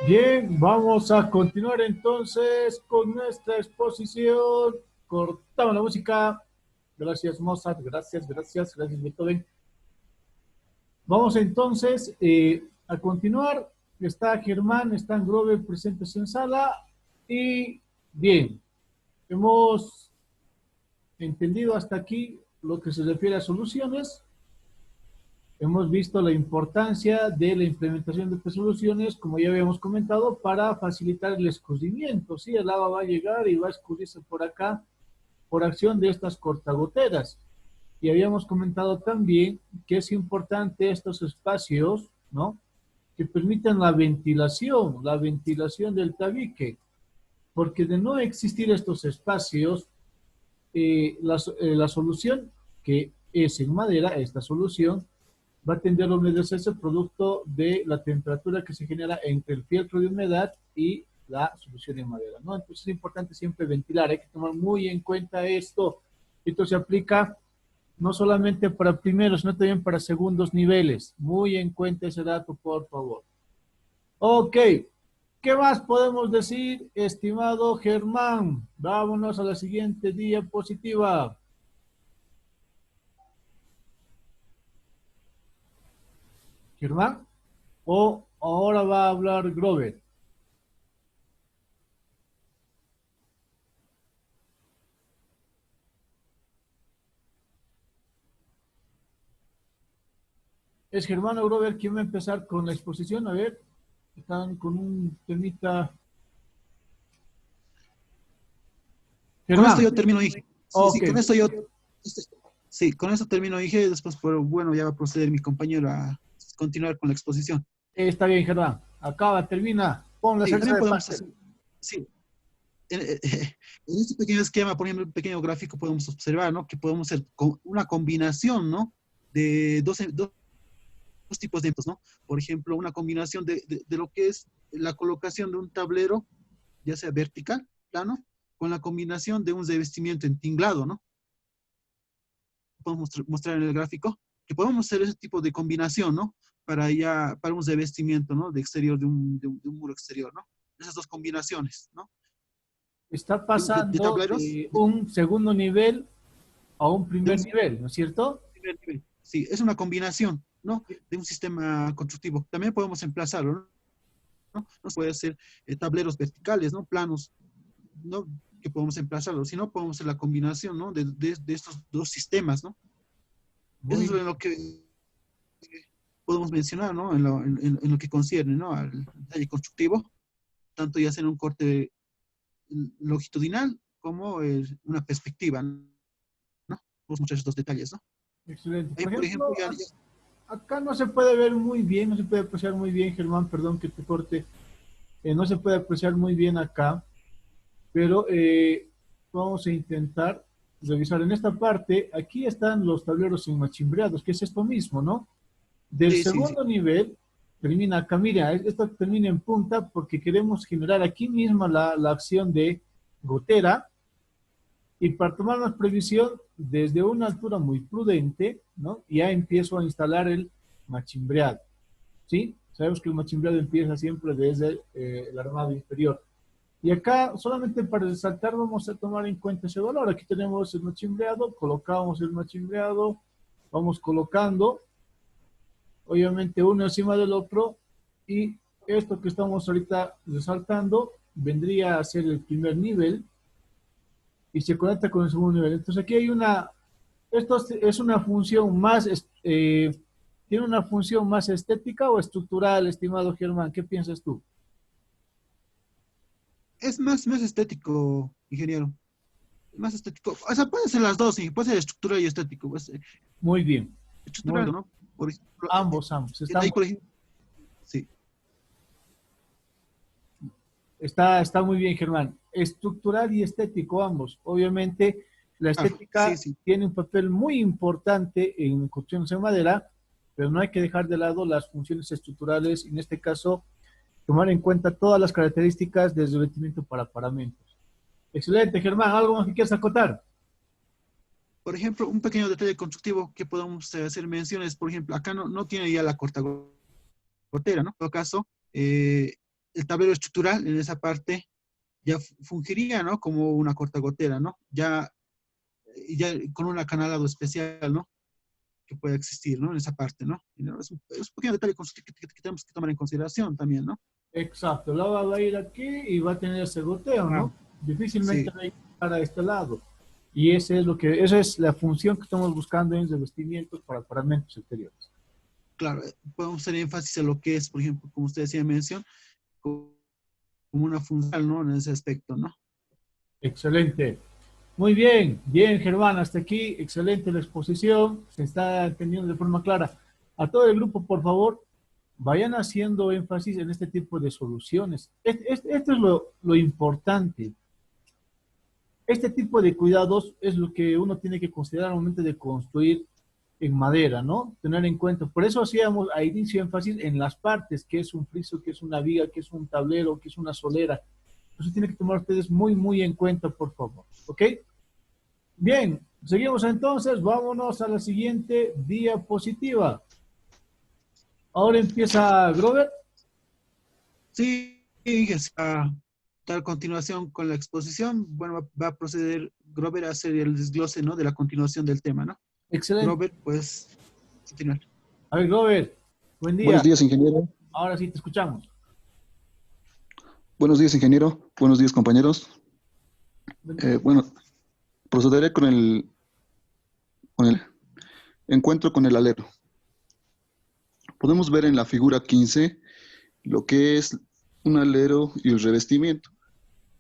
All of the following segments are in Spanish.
Bien, vamos a continuar entonces con nuestra exposición. Cortamos la música. Gracias, Mozart. Gracias, Beethoven. Vamos entonces a continuar. Está Germán, están Grover presentes en sala. Y bien, hemos entendido hasta aquí lo que se refiere a soluciones. Hemos visto la importancia de la implementación de estas soluciones, como ya habíamos comentado, para facilitar el escurrimiento. ¿Sí? El agua va a llegar y va a escurrirse por acá por acción de estas cortagoteras. Y habíamos comentado también que es importante estos espacios, ¿no? Que permitan la ventilación del tabique, porque de no existir estos espacios, la solución que es en madera, esta solución, va a tender a humedecerse producto de la temperatura que se genera entre el filtro de humedad y la solución en madera, ¿no? Entonces es importante siempre ventilar, hay que tomar muy en cuenta esto. Esto se aplica no solamente para primeros, sino también para segundos niveles. Muy en cuenta ese dato, por favor. Ok, ¿qué más podemos decir, estimado Germán? Vámonos a la siguiente diapositiva. Germán, o ahora va a hablar Grover. Es Germán o Grover quien va a empezar con la exposición. A ver, están con un temita. Con esto Germán, yo termino, dije. Sí, ok, sí, con esto yo, este, sí, con esto termino, dije. Después, pero bueno, ya va a proceder mi compañero a continuar con la exposición. está bien, Germán. Acaba, termina. Pon la Sí, salsa también de podemos pastel. hacer, sí, en este pequeño esquema, por ejemplo, un pequeño gráfico, podemos observar, ¿no? Que podemos hacer una combinación, ¿no? De dos tipos de eventos, ¿no? Por ejemplo, una combinación de lo que es la colocación de un tablero, ya sea vertical, plano, con la combinación de un revestimiento en tinglado, ¿no? Podemos mostrar en el gráfico, que podemos hacer ese tipo de combinación, ¿no? Para un revestimiento, ¿no? De exterior, de un muro exterior, ¿no? Esas dos combinaciones, ¿no? Está De pasando tableros, de un segundo nivel a un de un primer nivel, ¿no es cierto? primer nivel. Sí, es una combinación, ¿no? De un sistema constructivo. También podemos emplazarlo, ¿no? No se puede hacer tableros verticales, ¿no? Planos, ¿no? Que podemos emplazarlo, sino podemos hacer la combinación, ¿no? De estos dos sistemas, ¿no? Eso Muy es bien, lo que podemos mencionar, ¿no? En lo que concierne, ¿no? Al detalle constructivo, tanto ya sea en un corte longitudinal como una perspectiva, ¿no? Vamos a mostrar estos detalles, ¿no? excelente. Ahí, Por por ejemplo, ejemplo, acá no se puede ver muy bien, no se puede apreciar muy bien, Germán, perdón que te corte. No se puede apreciar muy bien acá, pero vamos a intentar revisar en esta parte. Aquí están los tableros enmachimbreados, que es esto mismo, ¿no? Del sí, sí, sí. segundo nivel termina acá, mira, esto termina en punta porque queremos generar aquí mismo la acción de gotera y para tomar más previsión desde una altura muy prudente, ¿no? Ya empiezo a instalar el machimbreado, ¿sí? Sabemos que el machimbreado empieza siempre desde el armado inferior. Y acá, solamente para resaltar, vamos a tomar en cuenta ese valor. Aquí tenemos el machimbreado, colocamos el machimbreado, vamos colocando, obviamente uno encima del otro, y esto que estamos ahorita resaltando vendría a ser el primer nivel y se conecta con el segundo nivel. Entonces aquí hay esto es una función más, tiene una función más estética o estructural, estimado Germán, ¿qué piensas tú? Es más estético, ingeniero. Más estético. O sea, puede ser las dos, sí. Puede ser estructural y estético. Pues, Muy bien, muy estructural, bien. ¿no? Por ejemplo, Ambos, ahí, por ejemplo, sí. está muy bien, Germán. Estructural y estético, ambos. Obviamente, la Claro, sí, estética sí. tiene un papel muy importante en construcciones en madera, pero no hay que dejar de lado las funciones estructurales, en este caso, tomar en cuenta todas las características del revestimiento para paramentos. Excelente, Germán. ¿Algo más que quieras acotar? Por ejemplo, un pequeño detalle constructivo que podemos hacer menciones, por ejemplo, acá no tiene ya la corta gotera, ¿no? En todo caso, el tablero estructural en esa parte ya fungiría, ¿no? Como una cortagotera, ¿no? Ya con un acanalado especial, ¿no? Que puede existir, ¿no? En esa parte, ¿no? Es un pequeño detalle que tenemos que tomar en consideración también, ¿no? Exacto, el agua va a ir aquí y va a tener ese goteo, Ah, ¿no? Difícilmente sí, va a llegar a este lado. Y esa es la función que estamos buscando en revestimientos para paramentos exteriores. claro, podemos hacer énfasis en lo que es, por ejemplo, como usted decía, mención, como una función, ¿no? En ese aspecto, ¿no? Excelente. Muy bien, bien, Germán, hasta aquí, excelente la exposición, se está entendiendo de forma clara. A todo el grupo, por favor, vayan haciendo énfasis en este tipo de soluciones. Esto es lo importante. Este tipo de cuidados es lo que uno tiene que considerar al momento de construir en madera, ¿no? Tener en cuenta. Por eso hacíamos a inicio énfasis en las partes, que es un friso, que es una viga, que es un tablero, que es una solera. Eso tiene que tomar ustedes muy, muy en cuenta, por favor. ¿Ok? Bien, seguimos entonces. Vámonos a la siguiente diapositiva. Ahora empieza Grover. Sí, a continuación con la exposición, bueno, va a proceder Grover a hacer el desglose, ¿no? De la continuación del tema, ¿no? Excelente. Grover, pues, continuar. A ver, Grover, buen Buenos día. días, ingeniero. Ahora sí te escuchamos. Buenos días, ingeniero. Buenos días, compañeros. Bueno, procederé con el encuentro con el alero. Podemos ver en la figura 15 lo que es un alero y el revestimiento.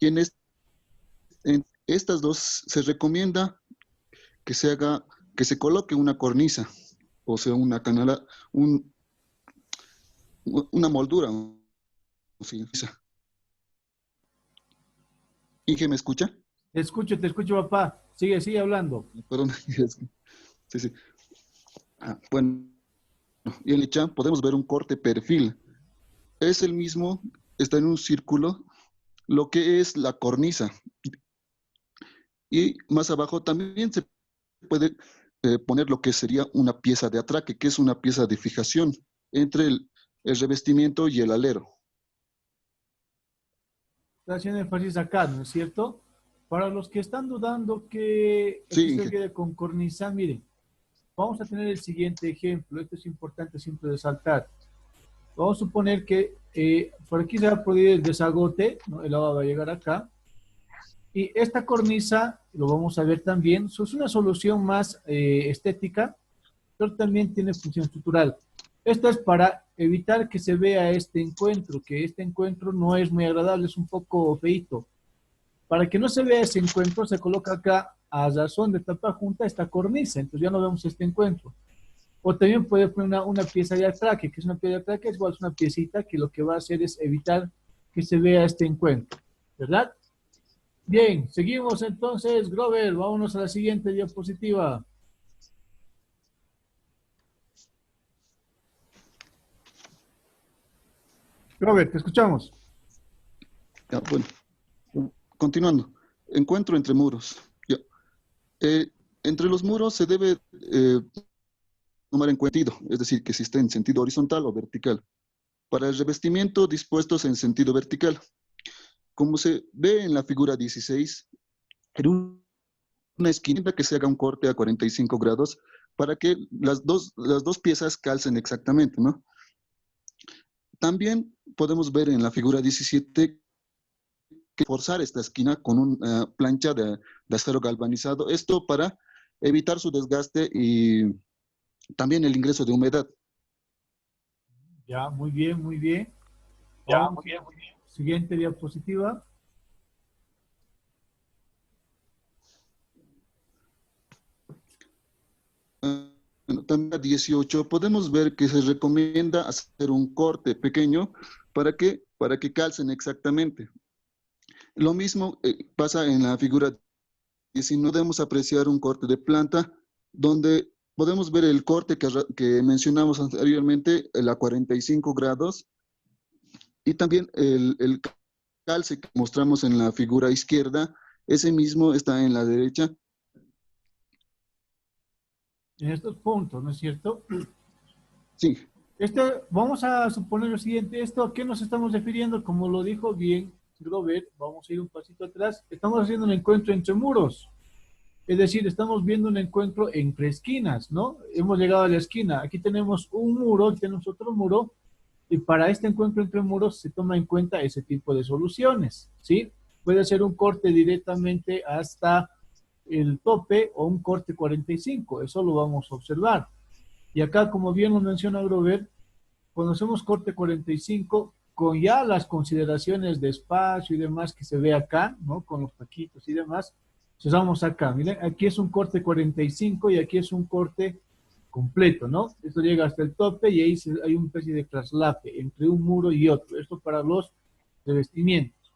Y en estas dos se recomienda que se coloque una cornisa, o sea, un- una moldura. Sí. ¿Inge me escucha? Te escucho, papá. Sigue, sigue hablando. Perdón. Sí, sí. Bueno, y en el chat podemos ver un corte perfil. Es el mismo, está en un círculo, lo que es la cornisa. Y más abajo también se puede poner lo que sería una pieza de atraque, que es una pieza de fijación entre el revestimiento y el alero. Está haciendo énfasis acá, ¿no es cierto? Para los que están dudando que esto Sí, se quede con cornisa, miren, vamos a tener el siguiente ejemplo. Esto es importante siempre resaltar. Vamos a suponer que por aquí se va a producir el desagote, ¿no? El agua va a llegar acá. Y esta cornisa, lo vamos a ver también, es una solución más estética, pero también tiene función estructural. Esto es para evitar que se vea que este encuentro no es muy agradable, es un poco feito. Para que no se vea ese encuentro, se coloca acá a razón de tapa junta esta cornisa, entonces ya no vemos este encuentro. O también puede poner una pieza de atraque, que es una pieza de atraque, es igual es una piecita que lo que va a hacer es evitar que se vea este encuentro, ¿verdad? Bien, seguimos entonces, Grover, vámonos a la siguiente diapositiva. Grover, te escuchamos. ya, bueno, continuando. Encuentro entre muros. Ya. Eh, Entre los muros se debe tomar en cuenta, es decir, que si está en sentido horizontal o vertical. Para el revestimiento, dispuestos en sentido vertical. Como se ve en la figura 16, en una esquina que se haga un corte a 45 grados para que las dos piezas calcen exactamente, ¿no? También podemos ver en la figura 17 que forzar esta esquina con una plancha de acero galvanizado, esto para evitar su desgaste y también el ingreso de humedad. Ya, muy bien, muy bien. Vamos, siguiente diapositiva. Bueno, también a 18 podemos ver que se recomienda hacer un corte pequeño para que calcen exactamente. Lo mismo pasa en la figura 19, podemos apreciar un corte de planta donde podemos ver el corte que mencionamos anteriormente, el a 45 grados, y también el calce que mostramos en la figura izquierda, ese mismo está en la derecha. En estos puntos, ¿no es cierto? Sí, Vamos a suponer lo siguiente, ¿esto a qué nos estamos refiriendo? Como lo dijo bien Robert, vamos a ir un pasito atrás. Estamos haciendo un encuentro entre muros. Es decir, estamos viendo un encuentro entre esquinas, ¿no? Hemos llegado a la esquina. Aquí tenemos un muro, aquí tenemos otro muro, y para este encuentro entre muros se toma en cuenta ese tipo de soluciones, ¿sí? Puede ser un corte directamente hasta el tope o un corte 45, eso lo vamos a observar. Y acá, como bien lo menciona Grover, cuando hacemos corte 45, con ya las consideraciones de espacio y demás que se ve acá, ¿no? Con los taquitos y demás, entonces vamos acá, miren, aquí es un corte 45 y aquí es un corte completo, ¿no? Esto llega hasta el tope y ahí hay una especie de traslape entre un muro y otro. Esto para los revestimientos.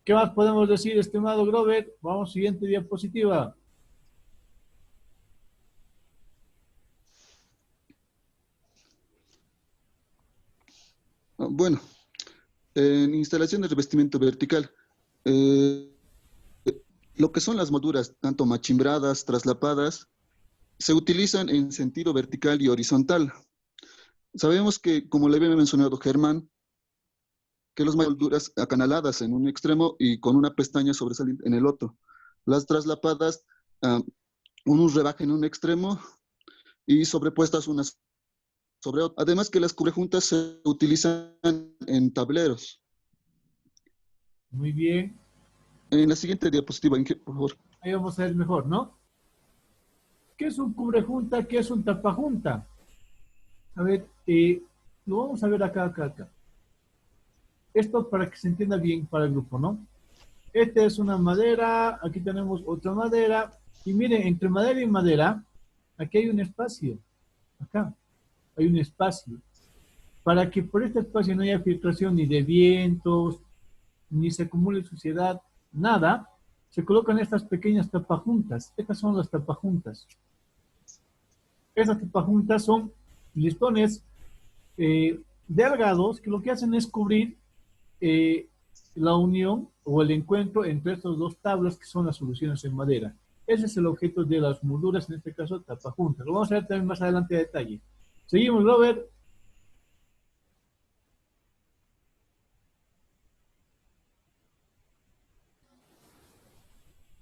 ¿Qué más podemos decir, estimado Grover? Vamos, siguiente diapositiva. Bueno, en instalación de revestimiento vertical, eh, lo que son las molduras, tanto machimbradas, traslapadas, se utilizan en sentido vertical y horizontal. Sabemos que, como le había mencionado Germán, que las molduras acanaladas en un extremo y con una pestaña sobresaliente en el otro. Las traslapadas, un rebaje en un extremo y sobrepuestas unas sobre otra. Además que las cubrejuntas se utilizan en tableros. Muy bien. En la siguiente diapositiva, por favor. Ahí vamos a ver mejor, ¿no? ¿Qué es un cubrejunta? ¿Qué es un tapajunta? A ver, lo vamos a ver acá. Esto para que se entienda bien para el grupo, ¿no? Esta es una madera, aquí tenemos otra madera, y miren, entre madera y madera, aquí hay un espacio, acá, hay un espacio, para que por este espacio no haya filtración ni de vientos, ni se acumule suciedad, nada, se colocan estas pequeñas tapajuntas, estas son las tapajuntas. Estas tapajuntas son listones delgados que lo que hacen es cubrir eh, la unión o el encuentro entre estas dos tablas que son las soluciones en madera. Ese es el objeto de las molduras, en este caso tapajuntas. Lo vamos a ver también más adelante a detalle. Seguimos, Robert.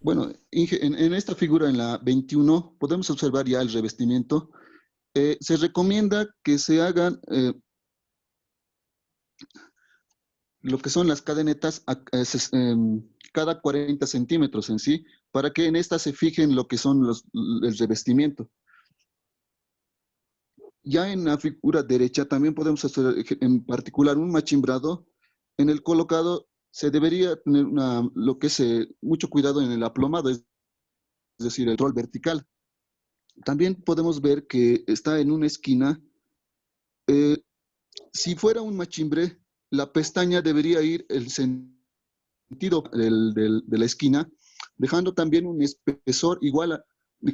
Bueno, en esta figura, en la 21, podemos observar ya el revestimiento. Se recomienda que se hagan lo que son las cadenetas cada 40 centímetros en sí, para que en esta se fijen lo que son el revestimiento. Ya en la figura derecha también podemos hacer en particular un machimbrado. En el colocado se debería tener lo que es mucho cuidado en el aplomado, es decir, el rol vertical. También podemos ver que está en una esquina. eh, si fuera un machimbre, la pestaña debería ir el sentido de la esquina, dejando también un espesor igual a,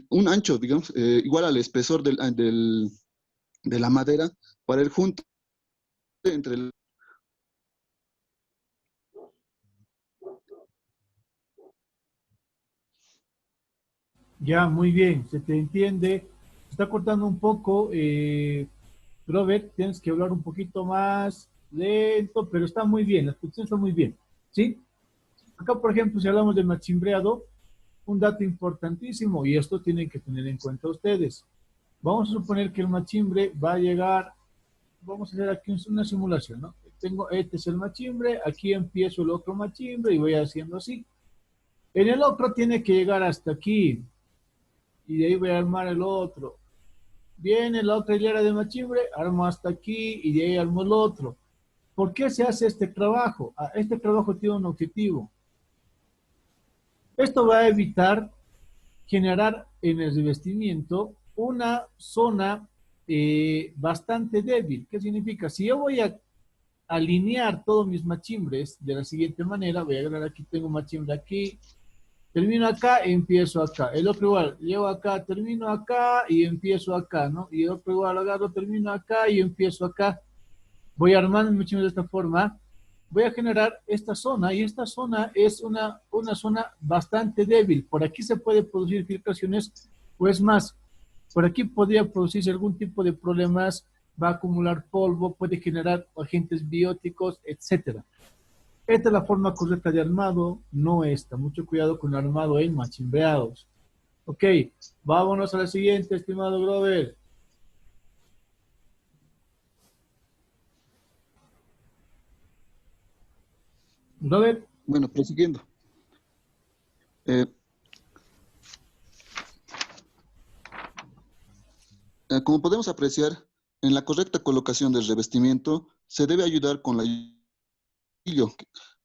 un ancho, digamos, igual al espesor de la madera para el junte entre el... Ya, muy bien, se te entiende. Se está cortando un poco. Robert, tienes que hablar un poquito más lento, pero está muy bien, la expresión está muy bien. ¿Sí? Acá, por ejemplo, si hablamos de machimbreado, un dato importantísimo, y esto tienen que tener en cuenta ustedes. Vamos a suponer que el machimbre va a llegar, vamos a hacer aquí una simulación, ¿no? Tengo, este es el machimbre, aquí empiezo el otro machimbre y voy haciendo así. En el otro tiene que llegar hasta aquí, y de ahí voy a armar el otro. Viene la otra hilera de machimbre, armo hasta aquí y de ahí armo el otro. ¿Por qué se hace este trabajo? Este trabajo tiene un objetivo. Esto va a evitar generar en el revestimiento una zona bastante débil. ¿Qué significa? Si yo voy a alinear todos mis machimbres de la siguiente manera, voy a agarrar aquí, tengo machimbre aquí, termino acá e empiezo acá. El otro igual, llevo acá, termino acá y empiezo acá, ¿no? Y el otro igual, agarro, termino acá y empiezo acá. Voy armando mi machimbre de esta forma. Voy a generar esta zona y esta zona es una zona bastante débil. Por aquí se puede producir filtraciones, pues más, por aquí podría producirse algún tipo de problemas va a acumular polvo, puede generar agentes bióticos, etcétera. Esta es la forma correcta de armado, no esta. Mucho cuidado con el armado en machimbreados. Ok, vámonos a la siguiente, estimado Grover. Grover, Bueno, prosiguiendo. Eh, Como podemos apreciar, en la correcta colocación del revestimiento se debe ayudar con la hilo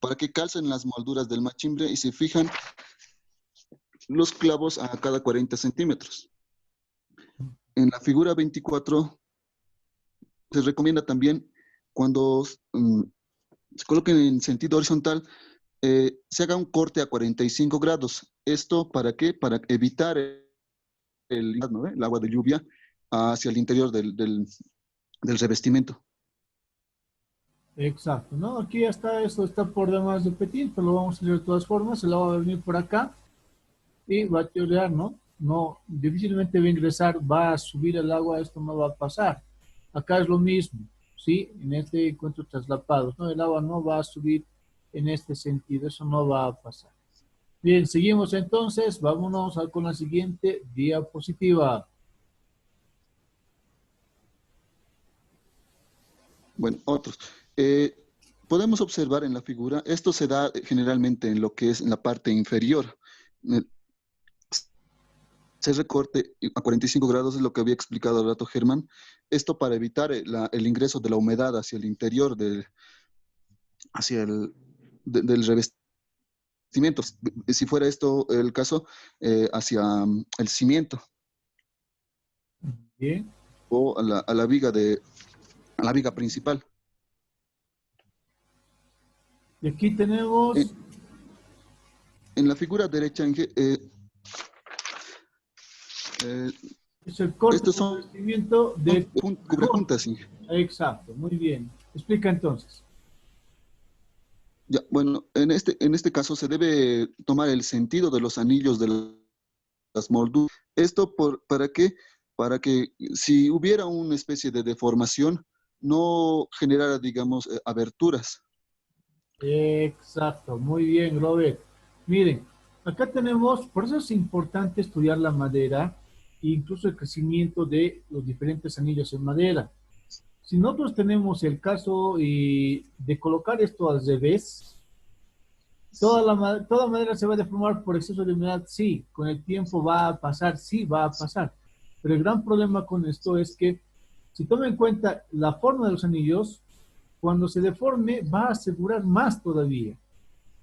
para que calcen las molduras del machimbre y se fijan los clavos a cada 40 centímetros. En la figura 24 se recomienda también cuando se coloquen en sentido horizontal, se haga un corte a 45 grados. ¿Esto para qué? Para evitar ¿no? el agua de lluvia hacia el interior del revestimiento. exacto, ¿no? Aquí ya está, esto está por demás repetir, pero lo vamos a hacer de todas formas. El agua va a venir por acá y va a chorrear, ¿no? No, difícilmente va a ingresar, va a subir el agua, esto no va a pasar. Acá es lo mismo, ¿sí? En este encuentro traslapados, ¿no? El agua no va a subir en este sentido, eso no va a pasar. Bien, seguimos entonces, vámonos con la siguiente diapositiva. Bueno, otros. Podemos observar en la figura, esto se da generalmente en lo que es en la parte inferior. Eh, Se recorte a 45 grados es lo que había explicado al rato Germán. Esto para evitar el ingreso de la humedad hacia el interior hacia del revestimiento. Si fuera esto el caso, hacia el cimiento Bien, o a la viga principal. y aquí tenemos, En, en la figura derecha, eh, es el corte estos de son revestimiento de cubrejuntas, Inge. Exacto, muy bien. Explica entonces. Ya, bueno, en este caso se debe tomar el sentido de los anillos de las molduras. ¿Esto para qué? Para que si hubiera una especie de deformación, no generara, digamos, aberturas. Exacto, muy bien, Robert. Miren, acá tenemos, por eso es importante estudiar la madera e incluso el crecimiento de los diferentes anillos en madera. Si nosotros tenemos el caso de colocar esto al revés, toda madera se va a deformar por exceso de humedad, sí, con el tiempo va a pasar, sí, va a pasar. Pero el gran problema con esto es que si toma en cuenta la forma de los anillos, cuando se deforme va a asegurar más todavía.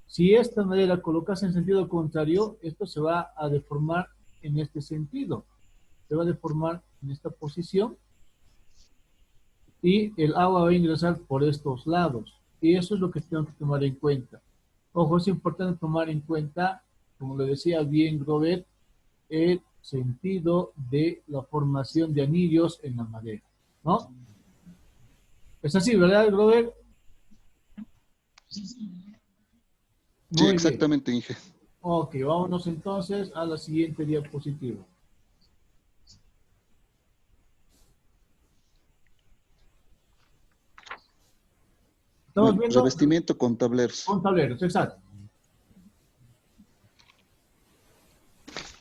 Si esta madera colocase en sentido contrario, esto se va a deformar en este sentido. Se va a deformar en esta posición y el agua va a ingresar por estos lados. Y eso es lo que tengo que tomar en cuenta. Ojo, es importante tomar en cuenta, como le decía bien Robert, el sentido de la formación de anillos en la madera, ¿no? Es así, ¿verdad, Robert? Sí, Muy bien. exactamente, Inge. Ok, vámonos entonces a la siguiente diapositiva. Estamos Bueno, viendo revestimiento con tableros. con tableros, exacto.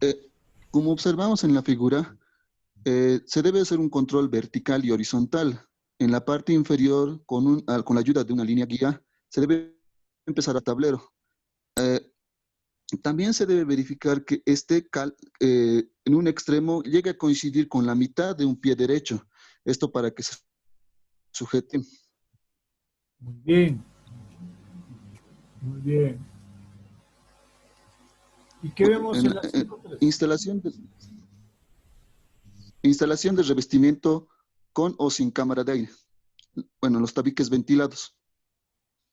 Eh, Como observamos en la figura, se debe hacer un control vertical y horizontal. En la parte inferior, con la ayuda de una línea guía, se debe empezar a tablero. Eh, También se debe verificar que en un extremo llegue a coincidir con la mitad de un pie derecho. Esto para que se sujete. Muy bien, muy bien. ¿Y qué Bueno, vemos en la 5.3? instalación de revestimiento con o sin cámara de aire. Bueno, los tabiques ventilados.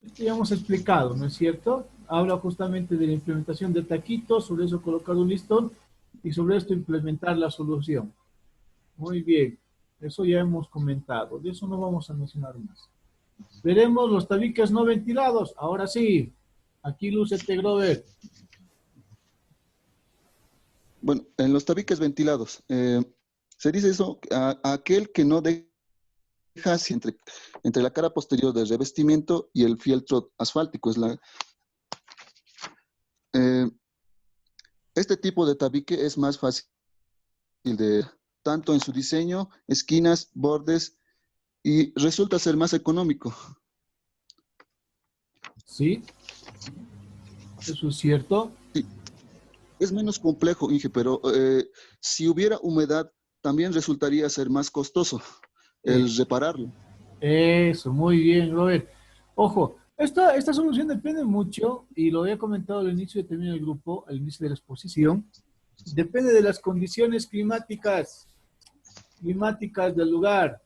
Esto ya hemos explicado, ¿no es cierto? Habla justamente de la implementación de taquitos, sobre eso colocar un listón y sobre esto implementar la solución. Muy bien, eso ya hemos comentado, de eso no vamos a mencionar más. Veremos los tabiques no ventilados, ahora sí, aquí lúcete, Grover. Bueno, en los tabiques ventilados, se dice eso a aquel que no deje así entre la cara posterior del revestimiento y el fieltro asfáltico. Eh, este tipo de tabique es más fácil de tanto en su diseño, esquinas, bordes, y resulta ser más económico. Sí, eso es cierto. Sí, es menos complejo, Inge, pero si hubiera humedad, también resultaría ser más costoso Eh, el repararlo. Eso, muy bien, Robert. Ojo, esta solución depende mucho, y lo había comentado al inicio de terminar el grupo, al inicio de la exposición, depende de las condiciones climáticas del lugar.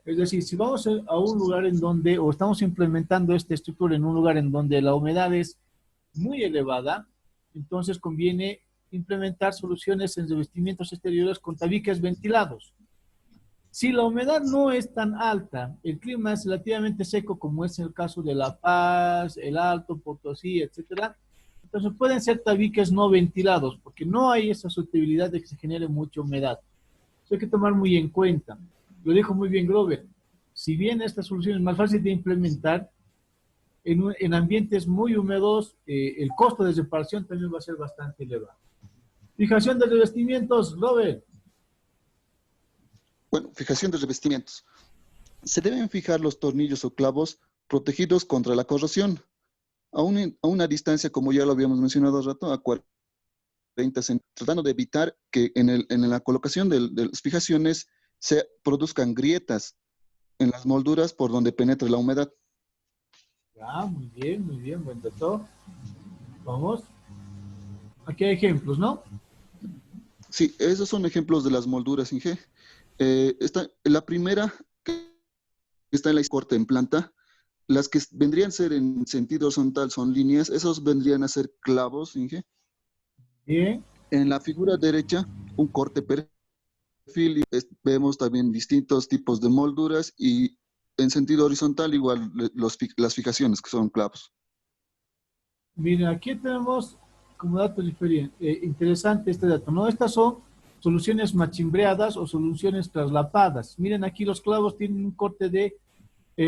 Es decir, si vamos a un lugar en donde, o estamos implementando esta estructura en un lugar en donde la humedad es muy elevada, entonces conviene implementar soluciones en revestimientos exteriores con tabiques ventilados. Si la humedad no es tan alta, el clima es relativamente seco, como es el caso de La Paz, el Alto, Potosí, etcétera, entonces pueden ser tabiques no ventilados, porque no hay esa susceptibilidad de que se genere mucha humedad. Eso hay que tomar muy en cuenta. Lo dijo muy bien Grover. Si bien esta solución es más fácil de implementar, en ambientes muy húmedos, el costo de reparación también va a ser bastante elevado. Fijación de revestimientos, Grover. Bueno, fijación de revestimientos. Se deben fijar los tornillos o clavos protegidos contra la corrosión a una distancia, como ya lo habíamos mencionado hace rato, a 40 centímetros, tratando de evitar que en la colocación de las fijaciones se produzcan grietas en las molduras por donde penetre la humedad. Ya, muy bien, buen dato. Vamos. Aquí hay ejemplos, ¿no? Sí, esos son ejemplos de las molduras, Inge. La primera que está en la corte en planta. Las que vendrían a ser en sentido horizontal son líneas, esos vendrían a ser clavos, Inge. Bien. En la figura derecha, un corte perfil, y vemos también distintos tipos de molduras, y en sentido horizontal igual las fijaciones que son clavos. Miren, aquí tenemos como dato interesante este dato, ¿no? Estas son soluciones machimbreadas o soluciones traslapadas. Miren, aquí los clavos tienen un corte de,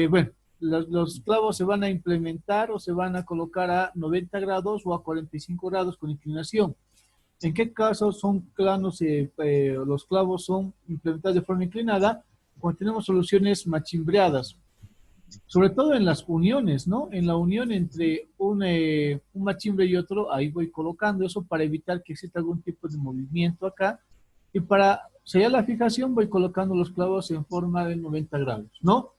bueno, los clavos se van a implementar o se van a colocar a 90 grados o a 45 grados con inclinación. ¿En qué caso son planos, los clavos son implementados de forma inclinada? Cuando tenemos soluciones machimbreadas, sobre todo en las uniones, ¿no? En la unión entre un machimbre y otro, ahí voy colocando eso para evitar que exista algún tipo de movimiento acá. Y para sellar la fijación voy colocando los clavos en forma de 90 grados, ¿no?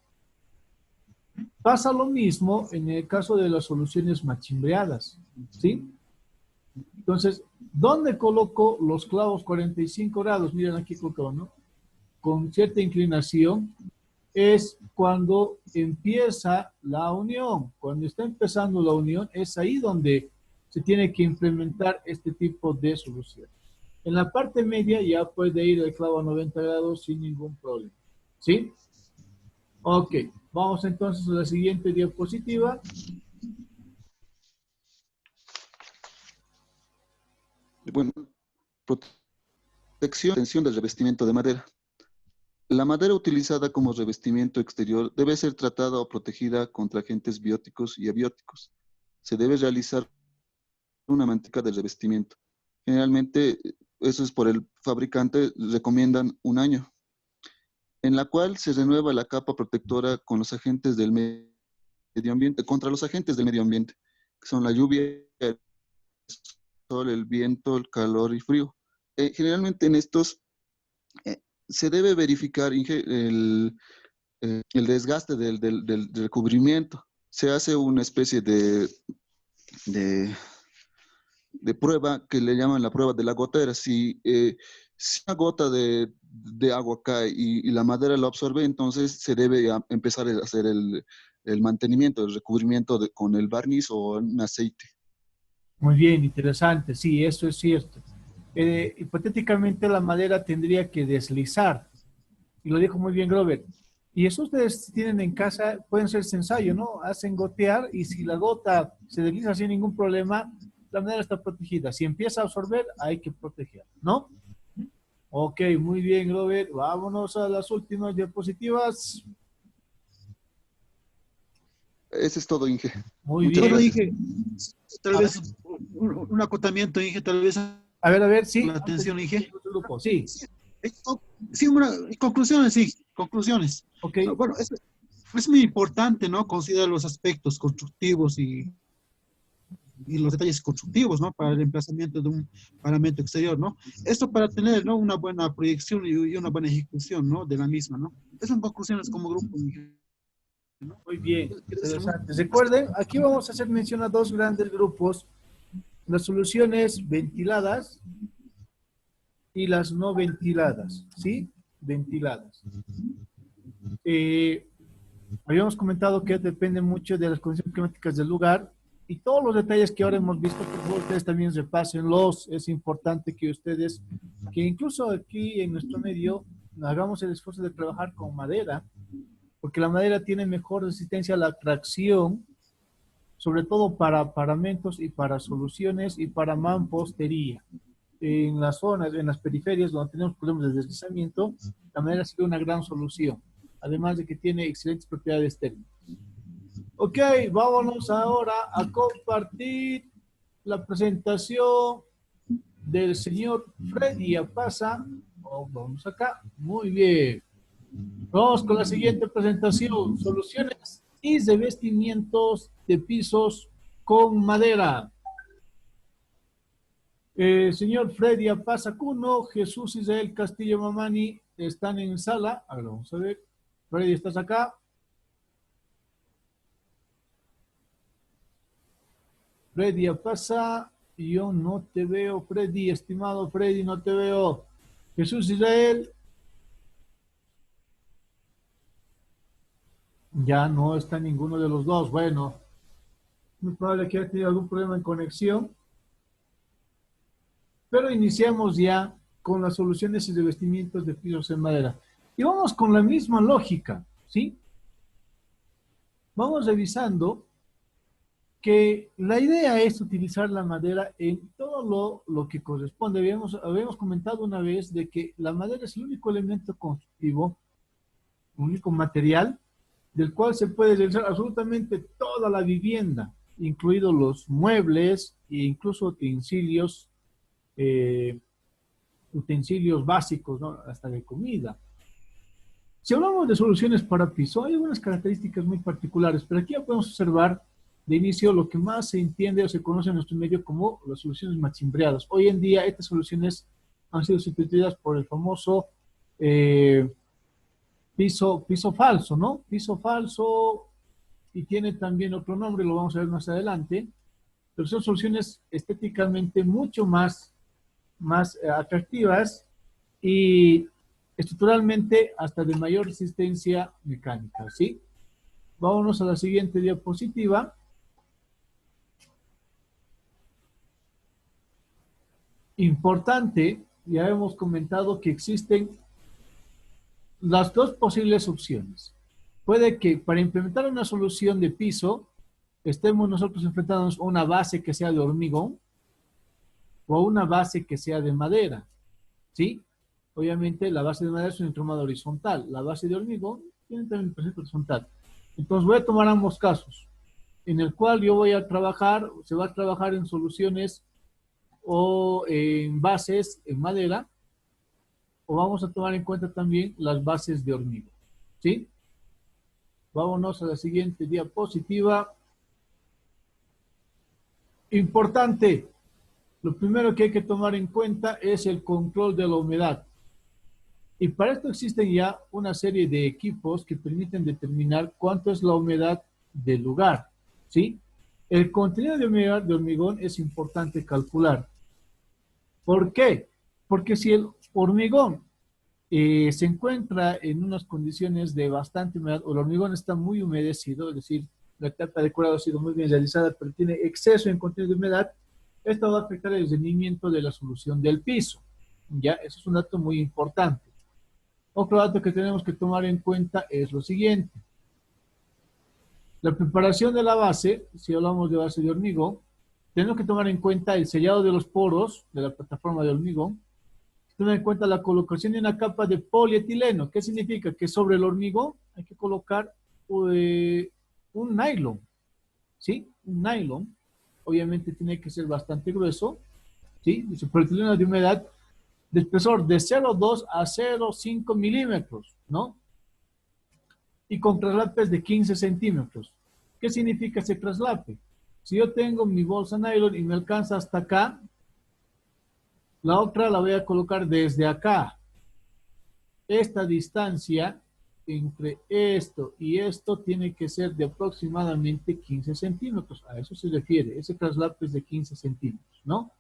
Pasa lo mismo en el caso de las soluciones machimbreadas, ¿sí? Entonces, ¿dónde coloco los clavos 45 grados? Miren aquí colocado, ¿no? Con cierta inclinación, es cuando empieza la unión. Cuando está empezando la unión, es ahí donde se tiene que implementar este tipo de solución. En la parte media ya puede ir el clavo a 90 grados sin ningún problema. ¿Sí? Ok, vamos entonces a la siguiente diapositiva. Bueno, protección, tensión del revestimiento de madera. La madera utilizada como revestimiento exterior debe ser tratada o protegida contra agentes bióticos y abióticos. Se debe realizar una manteca de revestimiento. Generalmente, eso es por el fabricante, recomiendan un año, en la cual se renueva la capa protectora con los agentes del medio ambiente, contra los agentes del medio ambiente, que son la lluvia, el sol, el viento, el calor y frío. Generalmente en estos eh, se debe verificar, Inge, el desgaste del recubrimiento. Se hace una especie de, de prueba que le llaman la prueba de la gotera. Si una gota de agua cae y la madera lo absorbe, entonces se debe empezar a hacer el mantenimiento, el recubrimiento con el barniz o un aceite. Muy bien, interesante. Sí, eso es cierto. Hipotéticamente la madera tendría que deslizar. Y lo dijo muy bien Grover. Y eso ustedes tienen en casa, pueden ser ensayo, ¿no? Hacen gotear y si la gota se desliza sin ningún problema, la madera está protegida. Si empieza a absorber, hay que proteger, ¿no? Ok, muy bien, Robert. Vámonos a las últimas diapositivas. Ese es todo, Inge. Muy Muchas Solo bien. gracias. dije, tal A ver, vez un acotamiento, dije, tal vez a ver, sí. la atención, dije. Grupo, sí. Sí, conclusiones, sí, conclusiones. Ok, Bueno, es muy importante, ¿no? Considerar los aspectos constructivos y los detalles constructivos, ¿no? Para el emplazamiento de un paramento exterior, ¿no? Esto para tener, ¿no? Una buena proyección y una buena ejecución, ¿no? De la misma, ¿no? Esas son conclusiones como grupo, ¿no? muy bien. Quiere decir Interesante. Recuerden, aquí vamos a hacer mención a dos grandes grupos. Las soluciones ventiladas y las no ventiladas, ¿sí? Ventiladas. Eh, Habíamos comentado que depende mucho de las condiciones climáticas del lugar y todos los detalles que ahora hemos visto, por favor, ustedes también repásenlos. Es importante que ustedes, que incluso aquí en nuestro medio, hagamos el esfuerzo de trabajar con madera, porque la madera tiene mejor resistencia a la tracción, sobre todo para paramentos y para soluciones y para mampostería. En las zonas, en las periferias donde tenemos problemas de deslizamiento, la madera sería una gran solución, además de que tiene excelentes propiedades térmicas. Ok, vámonos ahora a compartir la presentación del señor Freddy Apasa. Oh, vamos acá, muy bien. Vamos con la siguiente presentación, soluciones y revestimientos de pisos con madera. Señor Freddy Apasacuno, Jesús Israel Castillo Mamani están en sala. A ver, vamos a ver. Freddy, ¿estás acá? Freddy Apasa, yo no te veo. Freddy, estimado Freddy, no te veo. Jesús Israel, ya no está ninguno de los dos. Bueno, muy probable que haya tenido algún problema en conexión. Pero iniciamos ya con las soluciones y revestimientos de pisos en madera. Y vamos con la misma lógica, ¿sí? Vamos revisando que la idea es utilizar la madera en todo lo que corresponde. Habíamos comentado una vez de que la madera es el único elemento constructivo, único material, del cual se puede realizar absolutamente toda la vivienda, incluidos los muebles e incluso eh, utensilios básicos, ¿no? Hasta de comida. Si hablamos de soluciones para piso, hay algunas características muy particulares, pero aquí ya podemos observar de inicio lo que más se entiende o se conoce en nuestro medio como las soluciones machimbreadas. Hoy en día estas soluciones han sido sustituidas por el famoso piso falso, ¿no? Piso falso y tiene también otro nombre, lo vamos a ver más adelante, pero son soluciones estéticamente mucho más atractivas y estructuralmente hasta de mayor resistencia mecánica, ¿sí? Vámonos a la siguiente diapositiva. Importante, ya hemos comentado que existen las dos posibles opciones. Puede que para implementar una solución de piso estemos nosotros enfrentándonos a una base que sea de hormigón o a una base que sea de madera, ¿sí? Obviamente la base de madera es un entramado horizontal, la base de hormigón tiene también un proceso horizontal. Entonces voy a tomar ambos casos, en el cual yo voy a trabajar, se va a trabajar en soluciones o en bases en madera, o vamos a tomar en cuenta también las bases de hormigón, ¿sí? Vámonos a la siguiente diapositiva. Importante, lo primero que hay que tomar en cuenta es el control de la humedad. Y para esto existen ya una serie de equipos que permiten determinar cuánto es la humedad del lugar, ¿sí? El contenido de humedad de hormigón es importante calcular. ¿Por qué? Porque si el hormigón se encuentra en unas condiciones de bastante humedad, o el hormigón está muy humedecido, es decir, la etapa de curado ha sido muy bien realizada, pero tiene exceso en contenido de humedad, esto va a afectar el rendimiento de la solución del piso. Ya, eso es un dato muy importante. Otro dato que tenemos que tomar en cuenta es lo siguiente. La preparación de la base, si hablamos de base de hormigón, tenemos que tomar en cuenta el sellado de los poros de la plataforma de hormigón. Toma en cuenta la colocación de una capa de polietileno. ¿Qué significa? Que sobre el hormigón hay que colocar un nylon, ¿sí? Un nylon. Obviamente tiene que ser bastante grueso, ¿sí? Dice polietileno de humedad de espesor de 0,2 a 0,5 milímetros, ¿no? Y con traslapes de 15 centímetros. ¿Qué significa ese traslape? Si yo tengo mi bolsa nylon y me alcanza hasta acá, la otra la voy a colocar desde acá. Esta distancia entre esto y esto tiene que ser de aproximadamente 15 centímetros. A eso se refiere. Ese traslape es de 15 centímetros, ¿no?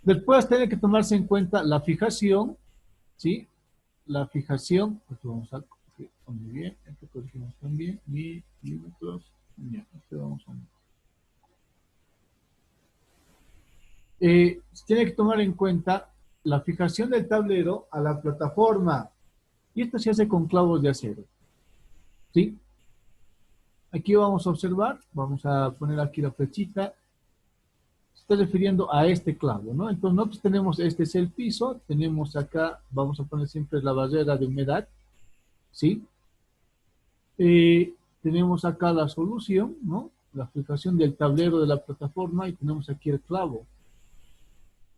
Después tiene que tomarse en cuenta la fijación, ¿sí? La fijación, pues vamos a muy bien, esto corregimos también, milímetros, ya, este vamos a tiene que tomar en cuenta la fijación del tablero a la plataforma. Y esto se hace con clavos de acero. ¿Sí? Aquí vamos a observar, vamos a poner aquí la flechita. Se está refiriendo a este clavo, ¿no? Entonces nosotros tenemos, este es el piso, tenemos acá, vamos a poner siempre la barrera de humedad. ¿Sí? Tenemos acá la solución, ¿no? La fijación del tablero de la plataforma y tenemos aquí el clavo.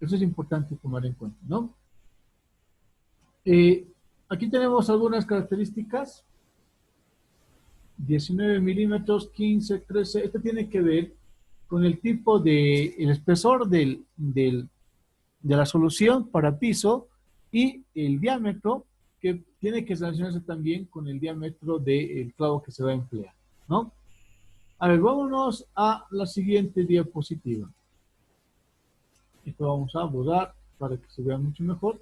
Eso es importante tomar en cuenta, ¿no? Aquí tenemos algunas características. 19 milímetros, 15, 13. Esto tiene que ver con el tipo de, el espesor de la solución para piso y el diámetro que tiene que relacionarse también con el diámetro del clavo que se va a emplear, ¿no? A ver, vámonos a la siguiente diapositiva. Esto vamos a borrar para que se vea mucho mejor.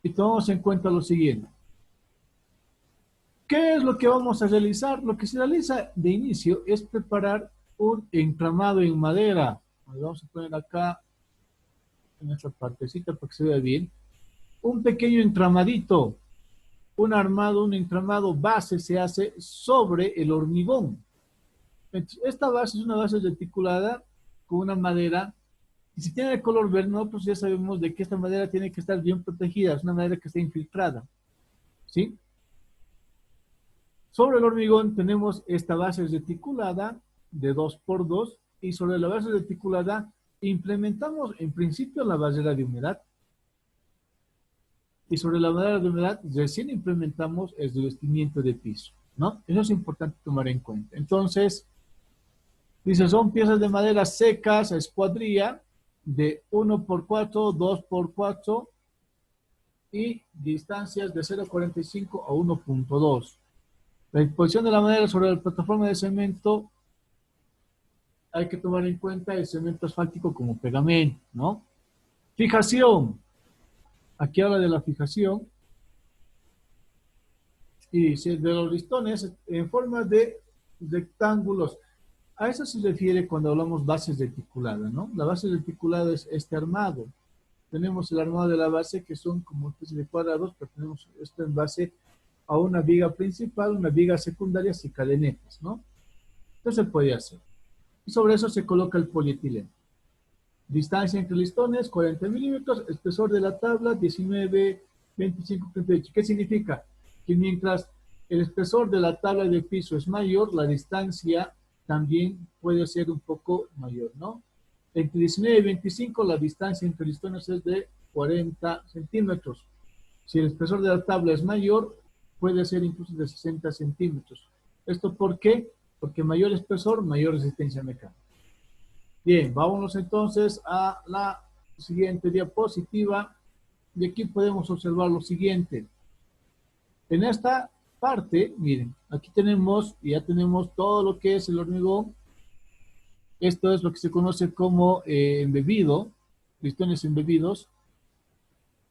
Y tomamos en cuenta lo siguiente. ¿Qué es lo que vamos a realizar? Lo que se realiza de inicio es preparar un entramado en madera. Vamos a poner acá en esta partecita para que se vea bien. Un pequeño entramadito. Un armado, un entramado base se hace sobre el hormigón. Entonces, esta base es una base reticulada con una madera. Y si tiene el color verde, nosotros ya sabemos de que esta madera tiene que estar bien protegida. Es una madera que está infiltrada. ¿Sí? Sobre el hormigón tenemos esta base reticulada de 2x2 y sobre la base reticulada implementamos en principio la barrera de humedad y sobre la barrera de humedad recién implementamos el revestimiento de piso, ¿no? Eso es importante tomar en cuenta. Entonces, dice, son piezas de madera secas a escuadrilla de 1x4, 2x4 y distancias de 0,45 a 1,2. La disposición de la madera sobre la plataforma de cemento, hay que tomar en cuenta el cemento asfáltico como pegamento, ¿no? Fijación. Aquí habla de la fijación. Y dice de los listones en forma de rectángulos. A eso se refiere cuando hablamos bases reticuladas, ¿no? La base reticulada es este armado. Tenemos el armado de la base que son como especie de cuadrados, pero tenemos esto en base a una viga principal, una viga secundaria y cadenetas, ¿no? Entonces se puede hacer. Y sobre eso se coloca el polietileno. Distancia entre listones, 40 milímetros. Espesor de la tabla, 19, 25, 38. ¿Qué significa? Que mientras el espesor de la tabla de piso es mayor, la distancia también puede ser un poco mayor, ¿no? Entre 19 y 25, la distancia entre listones es de 40 centímetros. Si el espesor de la tabla es mayor, puede ser incluso de 60 centímetros. ¿Esto por qué? Porque mayor espesor, mayor resistencia mecánica. Bien, vámonos entonces a la siguiente diapositiva. Y aquí podemos observar lo siguiente. En esta parte, miren, aquí tenemos, ya tenemos todo lo que es el hormigón. Esto es lo que se conoce como embebido, listones embebidos.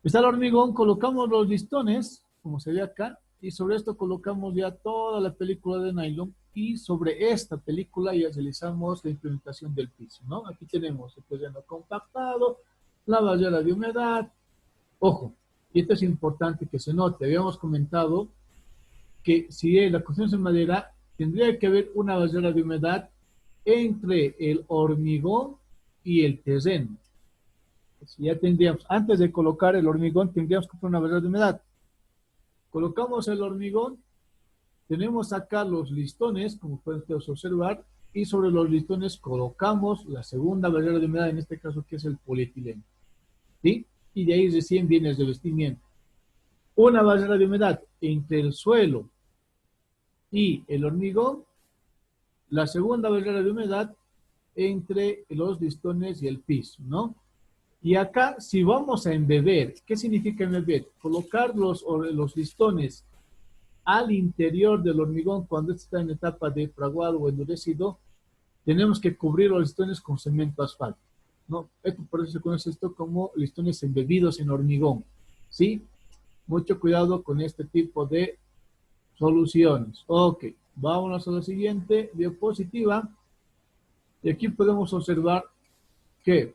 Está el hormigón, colocamos los listones, como se ve acá, y sobre esto colocamos ya toda la película de nylon y sobre esta película ya realizamos la implementación del piso, ¿no? Aquí tenemos el terreno compactado, la barrera de humedad. Ojo, y esto es importante que se note, habíamos comentado que si la construcción es en madera, tendría que haber una barrera de humedad entre el hormigón y el terreno. Si ya tendríamos, antes de colocar el hormigón, tendríamos que poner una barrera de humedad. Colocamos el hormigón, tenemos acá los listones, como pueden ustedes observar, y sobre los listones colocamos la segunda barrera de humedad, en este caso que es el polietileno, ¿sí? Y de ahí recién viene el revestimiento. Una barrera de humedad entre el suelo y el hormigón, la segunda barrera de humedad entre los listones y el piso, ¿no? Y acá, si vamos a embeber, ¿qué significa embeber? Colocar los listones al interior del hormigón cuando está en etapa de fraguado o endurecido, tenemos que cubrir los listones con cemento asfalto, ¿no? Esto, por eso se conoce esto como listones embebidos en hormigón, ¿sí? Mucho cuidado con este tipo de soluciones. Ok, vámonos a la siguiente diapositiva. Y aquí podemos observar que,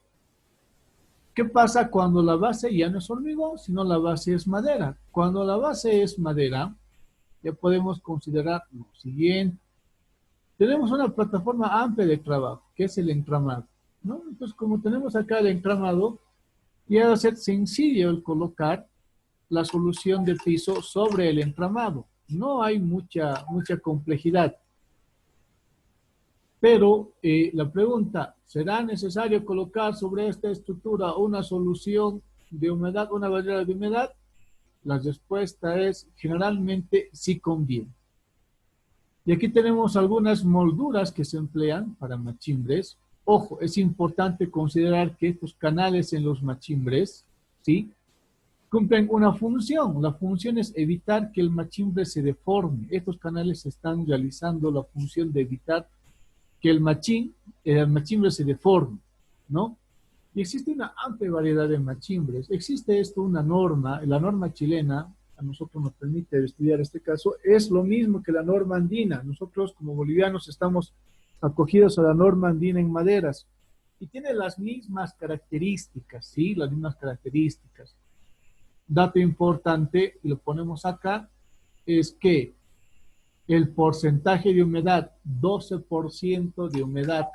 ¿qué pasa cuando la base ya no es hormigón, sino la base es madera? Cuando la base es madera, ya podemos considerar lo siguiente. Tenemos una plataforma amplia de trabajo, que es el entramado, ¿no? Entonces, como tenemos acá el entramado, ya va a ser sencillo el colocar la solución de piso sobre el entramado. No hay mucha complejidad. Pero la pregunta, ¿será necesario colocar sobre esta estructura una solución de humedad, una barrera de humedad? La respuesta es generalmente sí conviene. Y aquí tenemos algunas molduras que se emplean para machimbres. Ojo, es importante considerar que estos canales en los machimbres, ¿sí?, cumplen una función. La función es evitar que el machimbre se deforme. Estos canales están realizando la función de evitar que el machimbre se deforme, ¿no? Y existe una amplia variedad de machimbres. Existe esto, una norma, la norma chilena, a nosotros nos permite estudiar este caso, es lo mismo que la norma andina. Nosotros como bolivianos estamos acogidos a la norma andina en maderas y tiene las mismas características, ¿sí? Las mismas características. Dato importante, y lo ponemos acá, es que el porcentaje de humedad, 12% de humedad.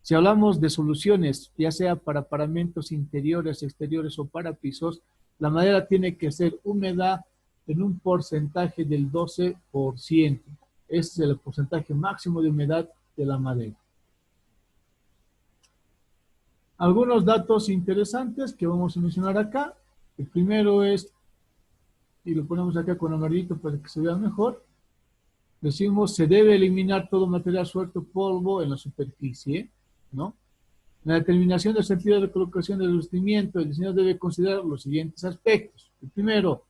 Si hablamos de soluciones, ya sea para paramentos interiores, exteriores o para pisos, la madera tiene que ser húmeda en un porcentaje del 12%. Ese es el porcentaje máximo de humedad de la madera. Algunos datos interesantes que vamos a mencionar acá. El primero es, y lo ponemos acá con amarillito para que se vea mejor, decimos, se debe eliminar todo material suelto, polvo en la superficie, ¿no? La determinación del sentido de colocación del revestimiento, el diseñador debe considerar los siguientes aspectos. El primero,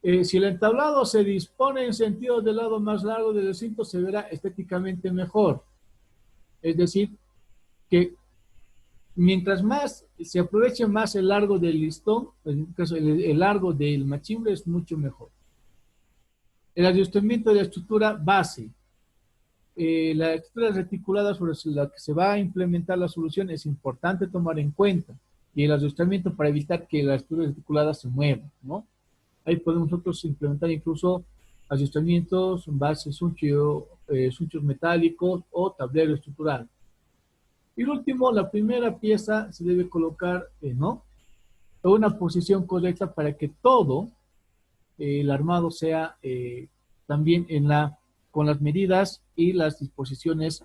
si el entablado se dispone en sentido del lado más largo del recinto, se verá estéticamente mejor. Es decir, que mientras más se aproveche más el largo del listón, en este caso el largo del machimbre es mucho mejor. El ajustamiento de la estructura base. La estructura reticulada sobre la que se va a implementar la solución es importante tomar en cuenta. Y el ajustamiento para evitar que la estructura reticulada se mueva, ¿no? Ahí podemos nosotros implementar incluso ajustamientos, bases, sunchos metálicos o tablero estructural. Y el último, la primera pieza se debe colocar, ¿no?, en una posición correcta para que todo el armado sea también con las medidas y las disposiciones